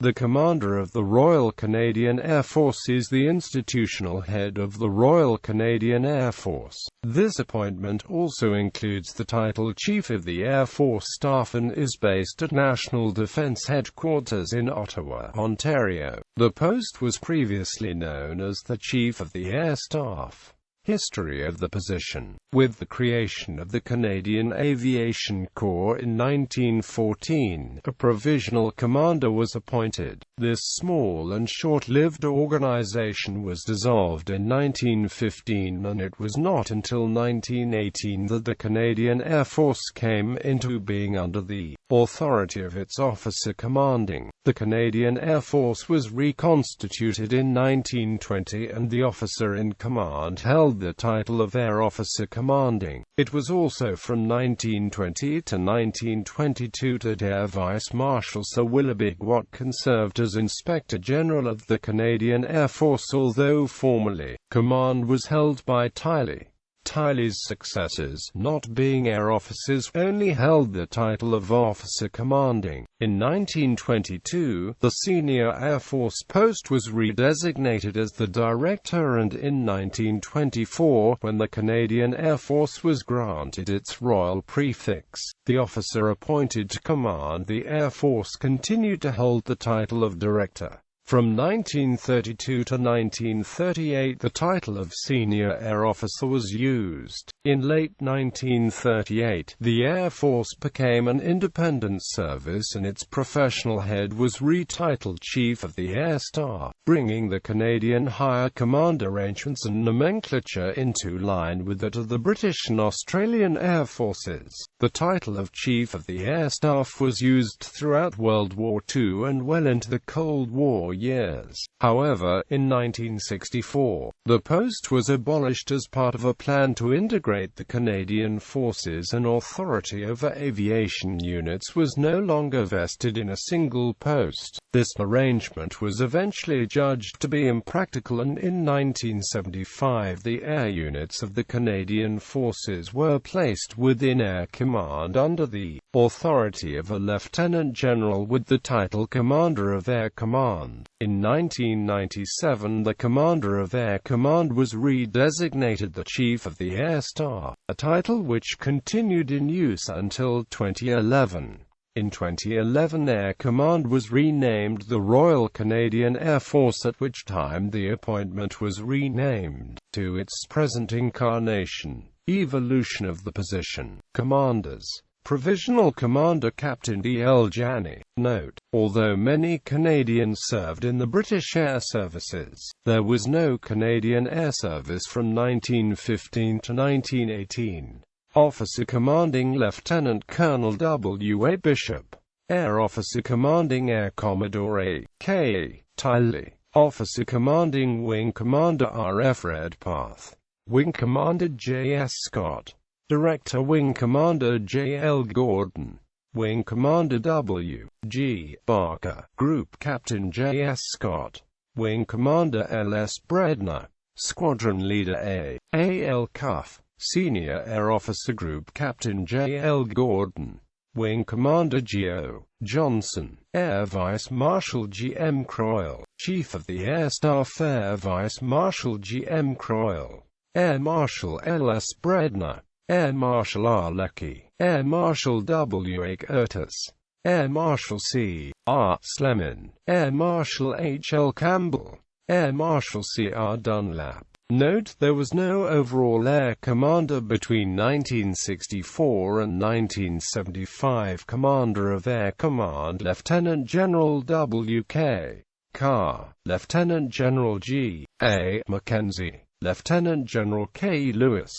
The Commander of the Royal Canadian Air Force is the institutional head of the Royal Canadian Air Force. This appointment also includes the title Chief of the Air Force Staff and is based at National Defence Headquarters in Ottawa, Ontario. The post was previously known as the Chief of the Air Staff. History of the position. With the creation of the Canadian Aviation Corps in 1914, a provisional commander was appointed. This small and short-lived organization was dissolved in 1915, and it was not until 1918 that the Canadian Air Force came into being under the authority of its officer commanding. The Canadian Air Force was reconstituted in 1920, and the officer in command held the title of Air Officer Commanding. It was also from 1920 to 1922 that Air Vice Marshal Sir Willoughby Watkin served as Inspector General of the Canadian Air Force, although formally, command was held by Tiley. Tiley's successors, not being air officers, only held the title of Officer Commanding. In 1922, the senior Air Force post was redesignated as the Director, and in 1924, when the Canadian Air Force was granted its royal prefix, the officer appointed to command the Air Force continued to hold the title of Director. From 1932 to 1938, the title of Senior Air Officer was used. In late 1938, the Air Force became an independent service and its professional head was retitled Chief of the Air Staff, bringing the Canadian Higher Command arrangements and nomenclature into line with that of the British and Australian Air Forces. The title of Chief of the Air Staff was used throughout World War II and well into the Cold War years. However, in 1964, the post was abolished as part of a plan to integrate the Canadian Forces, and authority over aviation units was no longer vested in a single post. This arrangement was eventually judged to be impractical, and in 1975 the air units of the Canadian Forces were placed within Air Command under the authority of a Lieutenant General with the title Commander of Air Command. In 1997, the Commander of Air Command was redesignated the Chief of the Air Staff, a title which continued in use until 2011. In 2011, Air Command was renamed the Royal Canadian Air Force, at which time the appointment was renamed to its present incarnation. Evolution of the position. Commanders. Provisional Commander Captain D.L. Janney. Note: although many Canadians served in the British Air Services, there was no Canadian Air Service from 1915 to 1918. Officer Commanding Lieutenant Colonel W.A. Bishop. Air Officer Commanding Air Commodore A.K. Tiley. Officer Commanding Wing Commander R.F. Redpath. Wing Commander J.S. Scott. Director Wing Commander J.L. Gordon. Wing Commander W.G. Barker. Group Captain J.S. Scott. Wing Commander L.S. Bredner. Squadron Leader A.L. Cuff. Senior Air Officer Group Captain J.L. Gordon. Wing Commander G.O. Johnson. Air Vice Marshal G.M. Croyle. Chief of the Air Staff Air Vice Marshal G.M. Croyle. Air Marshal L.S. Bredner. Air Marshal R. Leckie. Air Marshal W. A. Curtis. Air Marshal C. R. Slemin. Air Marshal H. L. Campbell. Air Marshal C. R. Dunlap. Note: there was no overall air commander between 1964 and 1975. Commander of Air Command Lieutenant General W.K. Carr. Lieutenant General G. A. Mackenzie. Lieutenant General K. Lewis.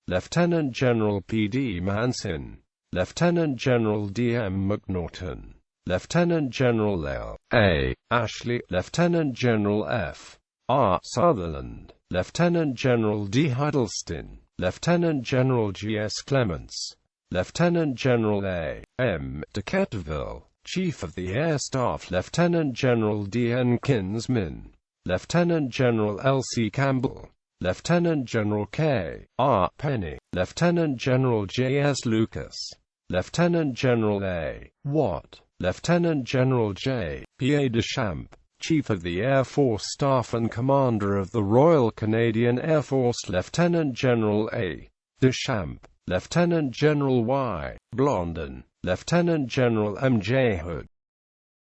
Lieutenant General P.D. Manson. Lieutenant General D.M. McNaughton. Lieutenant General L.A. Ashley. Lieutenant General F.R. Sutherland. Lieutenant General D. Huddleston. Lieutenant General G.S. Clements. Lieutenant General A.M. de Ketterville. Chief of the Air Staff Lieutenant General D.N. Kinsman. Lieutenant General L.C. Campbell. Lieutenant General K. R. Penny. Lieutenant General J.S. Lucas. Lieutenant General A. Watt. Lieutenant General J. P. A. Deschamps, Chief of the Air Force Staff and Commander of the Royal Canadian Air Force. Lieutenant General A. Deschamps, Lieutenant General Y. Blondin, Lieutenant General M. J. Hood.